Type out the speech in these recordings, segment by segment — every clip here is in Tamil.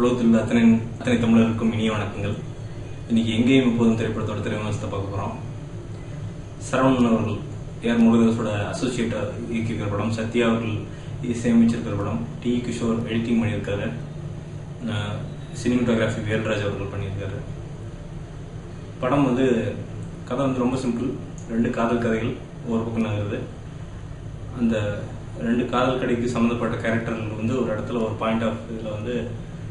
உலகத்தில் உள்ள அத்தனை தமிழருக்கும் இனிய வணக்கங்கள். இன்னைக்கு எங்கேயும் எப்போதும் திரைப்படத்தோட திரைவிமர்சனத்தை பார்க்க போறோம். சரவணன் அவர்கள் ஏஆர் முருகதாஸோட அசோசியேட்டா இயக்கியிருக்கிற படம், சத்யா அவர்கள் இசையமைச்சிருக்கிற படம், டி கிஷோர் எடிட்டிங் பண்ணியிருக்காரு, சினிமட்டோகிராஃபி வேல்ராஜ் அவர்கள் பண்ணியிருக்காரு. படம் கதை ரொம்ப சிம்பிள். 2 காதல் கதைகள் ஒரு பக்கம் நகருது. அந்த 2 காதல் கதைக்கு சம்மந்தப்பட்ட கேரக்டர்கள் ஒரு இடத்துல ஒரு பாயிண்ட் ஆஃப் இதில்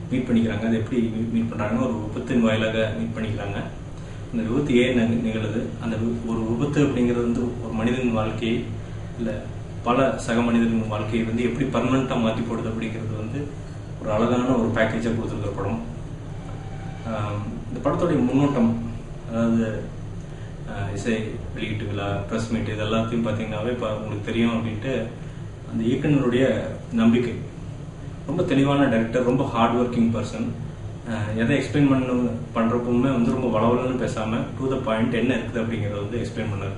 மீட் பண்ணிக்கிறாங்க. அது எப்படி மீட் பண்றாங்கன்னா, ஒரு விபத்தின் வாயிலாக மீட் பண்ணிக்கிறாங்க. அந்த விபத்து ஏன் நிகழுது, அந்த ஒரு விபத்து அப்படிங்கிறது ஒரு மனிதன் வாழ்க்கையை இல்ல பல சக மனிதர்களின் வாழ்க்கையை எப்படி பர்மனண்டா மாற்றி போடுது அப்படிங்கிறது ஒரு அழகான ஒரு பேக்கேஜா கொடுத்துருக்கிற படம். இந்த படத்துடைய முன்னோட்டம், அதாவது இசை வெளியீட்டு விழா, பிரஸ் மீட், இது எல்லாத்தையும் பார்த்தீங்கன்னாவே இப்போ உங்களுக்கு தெரியும் அப்படின்ட்டு அந்த இயக்குனருடைய நம்பிக்கை. ரொம்ப தெளிவான டைரக்டர், ரொம்ப ஹார்ட் ஒர்க்கிங் பர்சன். எதை எக்ஸ்பிளைன் பண்றப்பவுமே ரொம்ப வளவலன்னு பேசாம டு த பாயிண்ட் என்ன இருக்குது அப்படிங்கறத எக்ஸ்பிளைன் பண்ணாரு.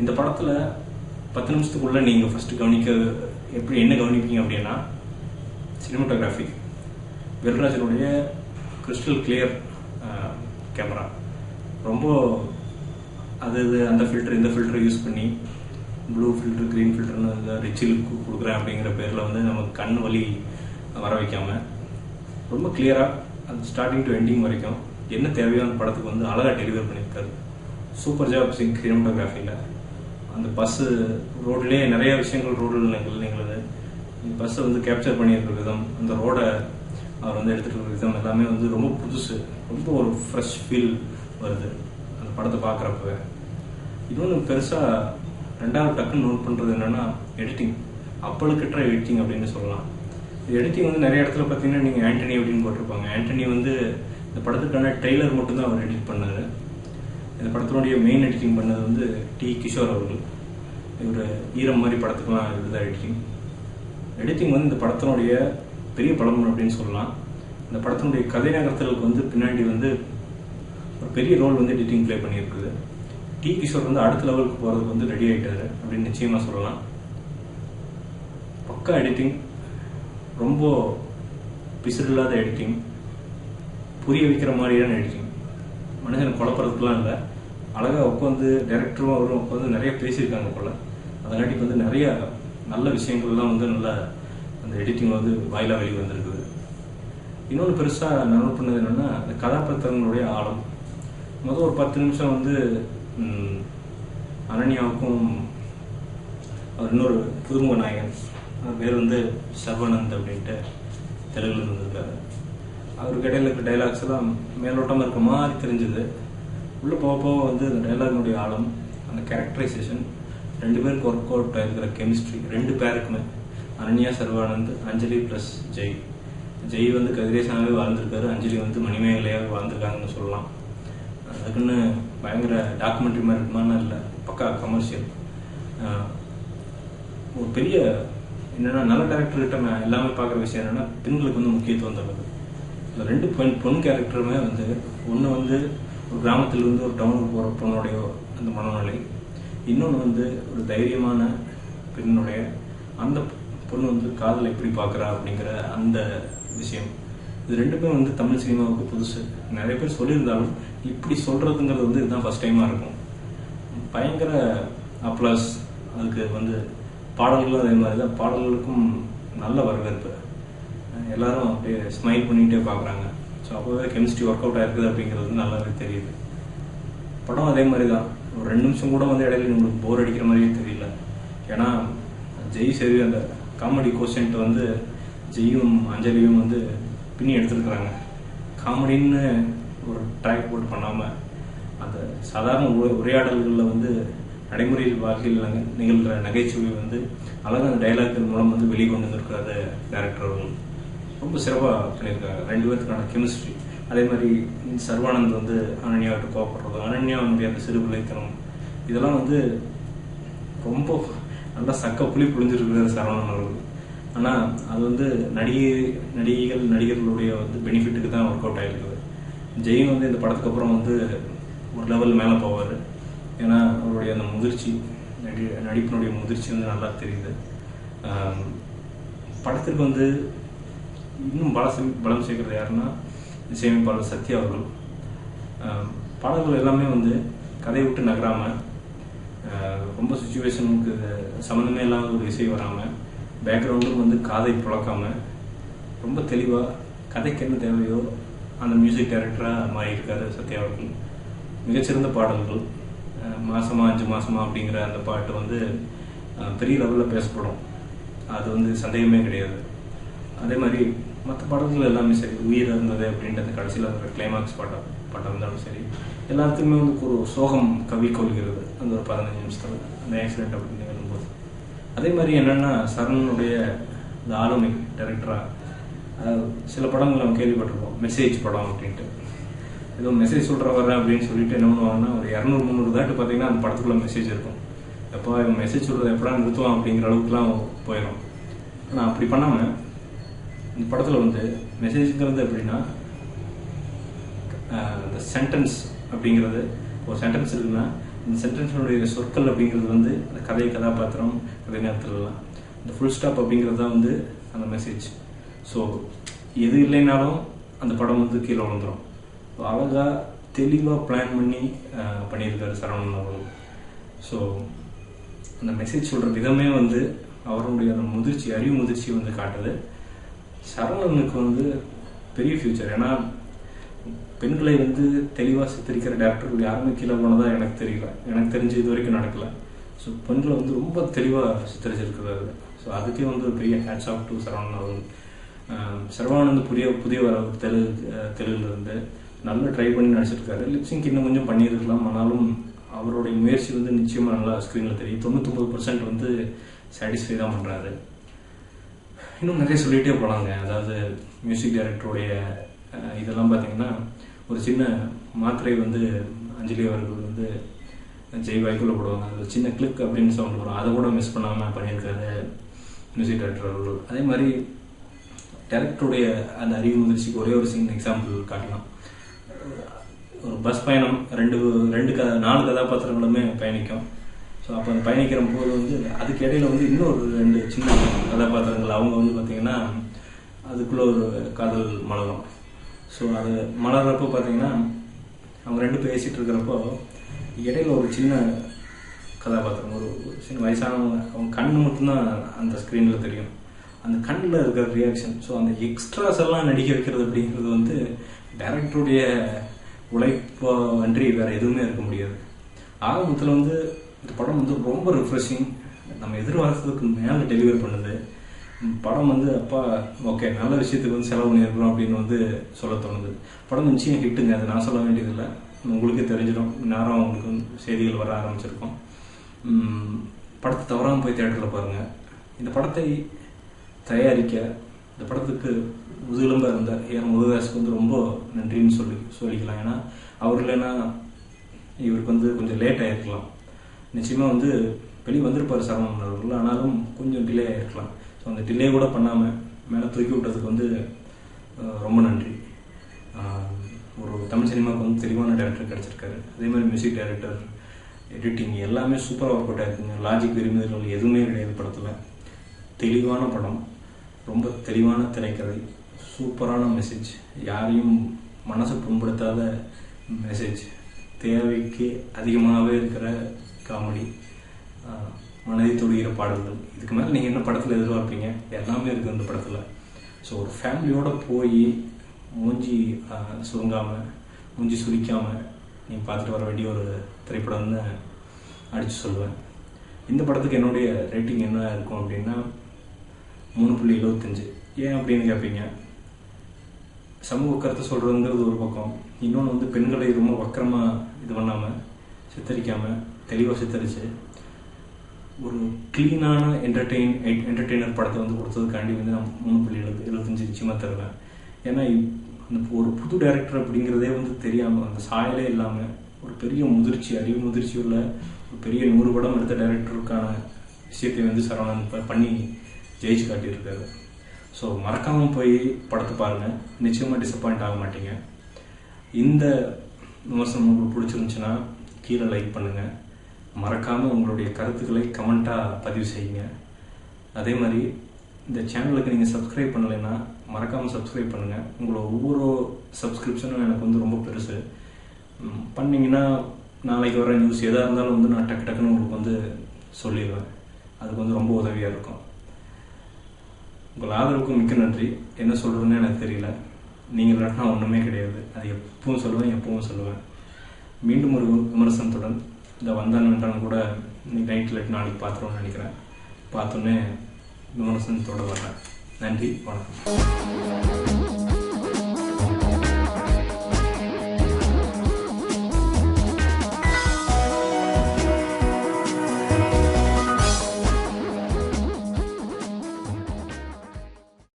இந்த படத்துல 10 நிமிஷத்துக்குள்ள நீங்க ஃபர்ஸ்ட் என்ன கவனிப்பீங்க அப்படின்னா, சினிமட்டோகிராஃபி, வேல்ராஜனுடைய கிறிஸ்டல் கிளியர் கேமரா. ரொம்ப அந்த ஃபில்டர் இந்த ஃபில்டர் யூஸ் பண்ணி, ப்ளூ ஃபில்டர் கிரீன் ஃபில்டர்னு ரிச்சிலுக்கு கொடுக்குறேன் அப்படிங்கிற பேரில் நமக்கு கண் வலி வர வைக்காம ரொம்ப கிளியரா அந்த ஸ்டார்டிங் டு எண்டிங் வரைக்கும் என்ன தேவையோ அந்த படத்துக்கு அழகா டெலிவர் பண்ணியிருக்காரு. சூப்பர் ஜாப் சினிமட்டோகிராஃபியில். அந்த பஸ் ரோட்லேயே நிறைய விஷயங்கள் ரோடில் நிகழுது. பஸ்ஸை கேப்சர் பண்ணியிருக்கிற விதம், அந்த ரோடை அவர் எடுத்துட்டு இருக்கிற விதம் எல்லாமே ரொம்ப புதுசு. ரொம்ப ஒரு ஃப்ரெஷ் ஃபீல் வருது அந்த படத்தை பார்க்குறப்ப. இன்னொன்று பெருசா ரெண்டாவது டக்குன்னு நோட் பண்றது என்னன்னா, எடிட்டிங். அப்பழுக்கற்ற எடிட்டிங் அப்படின்னு சொல்லலாம். எடிட்டிங் நிறைய இடத்துல பார்த்தீங்கன்னா, நீங்க ஆண்டனி அப்படின்னு போட்டிருப்பாங்க. ஆண்டனி இந்த படத்துக்கான ட்ரெய்லர் மட்டும்தான் அவர் எடிட் பண்ணாரு. இந்த படத்தினுடைய மெயின் எடிட்டிங் பண்ணது டி கிஷோர் அவர்கள். இவர் ஈரம் மாதிரி படத்துக்குலாம் இதுதான் எடிட்டிங். எடிட்டிங் இந்த படத்தினுடைய பெரிய பலம் அப்படின்னு சொல்லலாம். இந்த படத்தினுடைய கதை நகர்த்தலுக்கு பின்னாடி ஒரு பெரிய ரோல் எடிட்டிங் பிளே பண்ணியிருக்குது. டி கிஷோர் அடுத்த லெவலுக்கு போறதுக்கு ரெடி ஆயிட்டாரு அப்படின்னு நிச்சயமா சொல்லலாம். பக்கா எடிட்டிங், ரொம்ப பிசிறில்லாத எடிட்டிங், புரிய வைக்கிற மாதிரியான எடிட்டிங். மனுஷனை குழப்பறதுக்குலாம் இல்லை, அழகா உட்காந்து டைரக்டரும் அவரும் உட்காந்து நிறைய பேசியிருக்காங்க போல. அதனாட்டி நிறைய நல்ல விஷயங்கள்லாம் நல்ல அந்த எடிட்டிங் வாயிலா வெளியே வந்திருக்குது. இன்னொன்று பெருசா நோட் பண்ணது என்னன்னா, அந்த கதாபாத்திரங்களுடைய ஆழம். முதல் ஒரு 10 நிமிஷம் அனன்யாவுக்கும் அவர் இன்னொரு புதுமுக நாயகன், பேர் சர்வானந்த் அப்படின்ட்டு தெலுங்குல இருந்திருக்காரு. அவருக்கு இடையில இருக்க டைலாக்ஸ் எல்லாம் மேலோட்டமா இருக்க மாதிரி தெரிஞ்சது. உள்ள போக போக அந்த டைலாக்னுடைய ஆழம், அந்த கேரக்டரைசேஷன், 2 பேருக்கு ஒர்க் அவுட் ஆயிருக்கிற கெமிஸ்ட்ரி, 2 பேருக்குமே, அனன்யா, சர்வானந்த், அஞ்சலி பிளஸ் ஜெய். ஜெய் கதிரேசனாவே வாழ்ந்திருக்காரு, அஞ்சலி மணிமேகலையாவே வாழ்ந்திருக்காங்கன்னு சொல்லலாம். அதுக்குன்னு பயங்கர டாக்குமெண்ட்ரி மாதிரி இருக்குமான்னு இல்லை, பக்கா கமர்ஷியல். ஒரு பெரிய என்னன்னா, நல்ல டேரக்டர்கிட்ட நான் எல்லாமே பார்க்குற விஷயம் என்னன்னா, பெண்களுக்கு முக்கியத்துவம் தருது. இந்த 2 பொன் கேரக்டருமே ஒன்று ஒரு கிராமத்திலிருந்து ஒரு டவுனுக்கு போகிற பொண்ணுடைய அந்த மனநிலை, இன்னொன்று ஒரு தைரியமான பெண்ணுடைய அந்த பொண்ணு காதலை எப்படி பார்க்குறா அப்படிங்கிற அந்த விஷயம். இது 2மே தமிழ் சினிமாவுக்கு புதுசு. நிறைய பேர் சொல்லியிருந்தாலும் இப்படி சொல்றதுங்கிறது இதுதான் ஃபர்ஸ்ட் டைமா இருக்கும். பயங்கர அப்ளாஸ். அதுக்கு பாடல்களும் அதே மாதிரி தான். பாடல்களுக்கும் நல்ல வரவேற்பு. எல்லாரும் அப்படியே ஸ்மைல் பண்ணிட்டே பார்க்குறாங்க. ஸோ அப்போவே கெமிஸ்ட்ரி ஒர்க் அவுட் ஆயிருக்குது அப்படிங்கிறது நல்லாவே தெரியுது. படம் அதே மாதிரி தான். ஒரு 2 நிமிஷம் கூட இடையில உங்களுக்கு போர் அடிக்கிற மாதிரியே தெரியல. ஏன்னா ஜெய் சரி, அந்த காமெடி கோஷன்ட் ஜெய்யும் அஞ்சலியும் பின்னி எடுத்துருக்குறாங்க. காமெடின்னு ஒரு ட்ராக் போட்டு பண்ணாம, அந்த சாதாரண உரையாடல்களில் நடைமுறை வாழ்க்கையில் நிகழ்கிற நகைச்சுவை அழகாக அந்த டைலாக்கள் மூலம் வெளிக்கொண்டு வந்திருக்காரு டைரக்டர் அவர்கள். ரொம்ப சிறப்பாக பண்ணியிருக்காங்க. 2 பேருக்கான கெமிஸ்ட்ரி. அதே மாதிரி சர்வானந்த் அனன்யாவிட்டு கோவப்படுறது, அனன்யாவுடைய அந்த சிறுபிள்ளைத்தனம், இதெல்லாம் ரொம்ப நல்லா சக்க புளி புளிஞ்சிருக்கிறார் சரவணன் அவர்கள். ஆனால் அது நடிகர்களுடைய பெனிஃபிட்டுக்கு தான் ஒர்க் அவுட் ஆகிருக்குது. ஜெயின் இந்த படத்துக்கு அப்புறம் ஒரு லெவல் மேலே போவார். ஏன்னா அவருடைய அந்த முதிர்ச்சி, நடிப்பினுடைய முதிர்ச்சி நல்லா தெரியுது. படத்திற்கு இன்னும் பலம் சேர்க்கறது யாருன்னா இசையமைப்பாளர் சத்யா அவர்கள். பாடல்கள் எல்லாமே வந்து கதையை விட்டு நகராமல், ரொம்ப சுச்சுவேஷனுக்கு சம்மந்தமே இல்லாத ஒரு இசை வராமல், பேக்ரவுண்டும் வந்து காதை புழக்காமல் ரொம்ப தெளிவாக கதைக்கு என்ன தேவையோ அந்த மியூசிக் டைரக்டராக மாறியிருக்காரு சத்யா அவர்கள். மிகச்சிறந்த பாடல்கள். மாசமா 5 மாசமா அப்படிங்கிற அந்த பாட்டு வந்து பெரிய லெவலில் பேசப்படும், அது வந்து சந்தேகமே கிடையாது. அதே மாதிரி மற்ற பாடல்கள் எல்லாமே சரி, உயிர் இருந்தது அப்படின்றது கடைசியில் இருக்கிற கிளைமாக்ஸ் பாட்டாக இருந்தாலும் சரி, எல்லாத்துக்குமே வந்து ஒரு சோகம் கவி கொள்கிறது அந்த ஒரு 15 நிமிஷத்தில் அந்த ஆக்சிடென்ட் அப்படின்னு வரும்போது. அதே மாதிரி என்னென்னா சரணுடைய இந்த ஆளுமை டைரக்டராக சில படங்கள் நம்ம கேள்விப்பட்டிருப்போம், மெசேஜ் படம் அப்படின்ட்டு. ஏதோ மெசேஜ் சொல்கிறவர அப்படின்னு சொல்லிட்டு என்ன பண்ணுவாங்கன்னா ஒரு 200-300 தாட்டு பார்த்தீங்கன்னா அந்த படத்துக்குள்ள மெசேஜ் இருக்கும். எப்போ இவன் மெசேஜ் சொல்கிறது எப்படா நிறுத்துவான் அப்படிங்கிற அளவுக்குலாம் போயிடும். ஆனால் அப்படி பண்ணாமல் இந்த படத்தில் வந்து மெசேஜுங்கிறது எப்படின்னா, இந்த சென்டென்ஸ் அப்படிங்கிறது ஒரு சென்டென்ஸ் இருக்குன்னா இந்த சென்டென்ஸினுடைய சொற்கள் அப்படிங்கிறது வந்து அந்த கதை கதாபாத்திரம் கதை நேரத்துலலாம் இந்த ஃபுல் ஸ்டாப் அப்படிங்கிறது தான் வந்து அந்த மெசேஜ். ஸோ எது இல்லைனாலும் அந்த படம் வந்து கீழே விழுந்துடும். அழகாக தெளிவாக பிளான் பண்ணி பண்ணியிருக்காரு சரவணன் அவர்கள். ஸோ அந்த மெசேஜ் சொல்கிற விதமே வந்து அவருடைய அந்த முதிர்ச்சி, அறிவு முதிர்ச்சி வந்து காட்டுது. சரவணனுக்கு வந்து பெரிய ஃபியூச்சர். ஏன்னா பெண்களை வந்து தெளிவாக சித்தரிக்கிற டேரக்டர்கள் யாருமே கீழே போனதா எனக்கு தெரியல, எனக்கு தெரிஞ்சு இது வரைக்கும் நடக்கலை. ஸோ பெண்களை வந்து ரொம்ப தெளிவாக சித்தரிச்சிருக்கிறாரு. ஸோ அதுக்கே வந்து ஒரு பெரிய ஹேட்ஸ் ஆஃப் டு சரவணன் அவர்கள். சரவணன் புதிய வர தெலுங்குலேருந்து நல்லா ட்ரை பண்ணி நடிச்சிருக்காரு. லிப்சிங்க் இன்னும் கொஞ்சம் பண்ணியிருக்கலாம், ஆனாலும் அவருடைய முயற்சி வந்து நிச்சயமாக நல்லா ஸ்க்ரீனில் தெரியும். 99% வந்து சாட்டிஸ்ஃபை தான் பண்ணுறாரு. இன்னும் நிறைய சொல்லிகிட்டே போகலாங்க. அதாவது மியூசிக் டைரக்டருடைய இதெல்லாம் பார்த்தீங்கன்னா ஒரு சின்ன மாத்திரை வந்து அஞ்சலி அவர்கள் வந்து ஜெய் வாய்க்குள்ள போடுவாங்க, அது சின்ன கிளிக் அப்படின்னு சவுண்ட் வரும், அதை கூட மிஸ் பண்ணாமல் பண்ணியிருக்காரு மியூசிக் டைரக்டர் அவர்கள். அதே மாதிரி டைரக்டருடைய அந்த அறிவு முதிர்ச்சிக்கு ஒரே ஒரு சீன் எக்ஸாம்பிள் காட்டலாம். ஒரு பஸ் பயணம், 4 கதாபாத்திரங்களுமே பயணிக்கும். ஸோ அப்போ அந்த பயணிக்கிற போது வந்து அதுக்கு இடையில வந்து இன்னொரு 2 சின்ன கதாபாத்திரங்கள் அவங்க வந்து பார்த்தீங்கன்னா அதுக்குள்ளே ஒரு காதல் மலரும். ஸோ அது மலர்றப்போ பார்த்தீங்கன்னா அவங்க 2 பேசிகிட்டு இருக்கிறப்போ இடையில ஒரு சின்ன கதாபாத்திரம், ஒரு சின்ன வயசானவங்க, அவங்க கண்ணு மட்டும்தான் அந்த ஸ்க்ரீனில் தெரியும், அந்த கண்ணில் இருக்கிற ரியாக்ஷன். ஸோ அந்த எக்ஸ்ட்ராஸ் எல்லாம் நடிக்க வைக்கிறது அப்படிங்கிறது வந்து டைரக்டருடைய உழைப்போ அன்றி வேறு எதுவுமே இருக்க முடியாது. ஆரம்பத்தில் வந்து இந்த படம் வந்து ரொம்ப ரிஃப்ரெஷிங், நம்ம எதிர்பார்த்ததுக்கு மேலே டெலிவரி பண்ணுது. படம் வந்து அப்பா ஓகே நல்ல விஷயத்துக்கு வந்து செலவு பண்ணியிருக்கிறோம் அப்படின்னு வந்து சொல்ல தோணுது. படம் நிச்சயம் ஹிட்டுங்க, அது நான் சொல்ல வேண்டியதில்லை, உங்களுக்கே தெரிஞ்சிடும். நேரம் உங்களுக்கு செய்திகள் வர ஆரம்பிச்சிருக்கோம். படத்தை தவறாமல் போய் தியேட்டரில் பாருங்கள். இந்த படத்தை தயாரிக்க இந்த படத்துக்கு முதுகெலும்பாக இருந்தார் ஏன் முருகதாஸுக்கு வந்து ரொம்ப நன்றின்னு சொல்லிக்கலாம். ஏன்னா அவர் இல்லைன்னா இவருக்கு வந்து கொஞ்சம் லேட் ஆகிருக்கலாம். நிச்சயமாக வந்து வெளியே வந்திருப்பார் சரவணன் அவர்கள், ஆனாலும் கொஞ்சம் டிலே ஆகிருக்கலாம். ஸோ அந்த டிலே கூட பண்ணாமல் மேலே தூக்கி விட்டதுக்கு வந்து ரொம்ப நன்றி. ஒரு தமிழ் சினிமாவுக்கு வந்து தெளிவான டைரக்டர் கிடச்சிருக்காரு. அதே மாதிரி மியூசிக் டைரக்டர், எடிட்டிங் எல்லாமே சூப்பராக ஒர்க் அவுட் ஆகிருக்குங்க. லாஜிக் விரும்புதல் எதுவுமே கிடையாது படத்தில். தெளிவான படம், ரொம்ப தெளிவான திரைக்கதை, சூப்பரான மெசேஜ், யாரையும் மனசை புண்படுத்தாத மெசேஜ், தேவைக்கு அதிகமாகவே இருக்கிற காமெடி, மனதை தொடுகிற பாடல்கள். இதுக்கு மேலே நீங்கள் என்ன படத்தில் எதிர்பார்ப்பீங்க? எல்லாமே இருக்குது இந்த படத்தில். ஸோ ஒரு ஃபேமிலியோடு போய் மூஞ்சி சுருங்காமல், மூஞ்சி சுரிக்காமல் நீங்கள் பார்த்துட்டு வர வேண்டிய ஒரு திரைப்படம்னு அடித்து சொல்லுவேன். இந்த படத்துக்கு என்னுடைய ரேட்டிங் என்ன இருக்கும் அப்படின்னா 3.75. ஏன் அப்படின்னு கேட்பீங்க. சமூக கருத்தை சொல்கிறதுங்கிறது ஒரு பக்கம், இன்னொன்று வந்து பெண்களை ரொம்ப வக்கரமாக இது பண்ணாமல், சித்தரிக்காமல், தெளிவாக சித்தரித்து ஒரு க்ளீனான என்டர்டெய்னர் படத்தை வந்து கொடுத்ததுக்காண்டி வந்து நான் 3.75 நிச்சயமாக தருவேன். ஏன்னா அந்த ஒரு புது டைரக்டர் அப்படிங்கிறதே வந்து தெரியாமல், அந்த சாயலே இல்லாமல், ஒரு பெரிய முதிர்ச்சி, அறிவு முதிர்ச்சி உள்ள ஒரு பெரிய 100 படம் எடுத்த டைரக்டருக்கான விஷயத்தை வந்து சரவணன் பண்ணி ஜெயிச்சு காட்டியிருக்காரு. ஸோ மறக்காமல் போய் படத்தை பாருங்கள், நிச்சயமாக டிசப்பாயிண்ட் ஆக மாட்டீங்க. இந்த விமர்சனம் உங்களுக்கு பிடிச்சிருந்துச்சுன்னா கீழே லைக் பண்ணுங்கள். மறக்காமல் உங்களுடைய கருத்துக்களை கமெண்ட்டாக பதிவு செய்யுங்க. அதே மாதிரி இந்த சேனலுக்கு நீங்கள் சப்ஸ்கிரைப் பண்ணலைன்னா மறக்காமல் சப்ஸ்கிரைப் பண்ணுங்கள். உங்களோட ஒவ்வொரு சப்ஸ்கிரிப்ஷனும் எனக்கு வந்து ரொம்ப பெருசு. பண்ணிங்கன்னா நாளைக்கு வர நியூஸ் எதாக இருந்தாலும் வந்து நான் டக்கு டக்குன்னு உங்களுக்கு வந்து சொல்லிடுவேன். அதுக்கு வந்து ரொம்ப உதவியாக இருக்கும். உங்கள் ஆதரவுக்கு மிக்க நன்றி. என்ன சொல்கிறதுன்னு எனக்கு தெரியல. நீங்கள் இல்லாட்டினா ஒன்றுமே கிடையாது. அது எப்பவும் சொல்லுவேன். மீண்டும் ஒரு விமர்சனத்துடன் இந்த வந்தான் வென்றான் கூட இன்னைக்கு நைட் இல்லாட்டி நாளைக்கு பார்த்துருவோம்னு நினைக்கிறேன். பார்த்தோன்னே விமர்சனத்தோடு வர்றேன். நன்றி, வணக்கம்.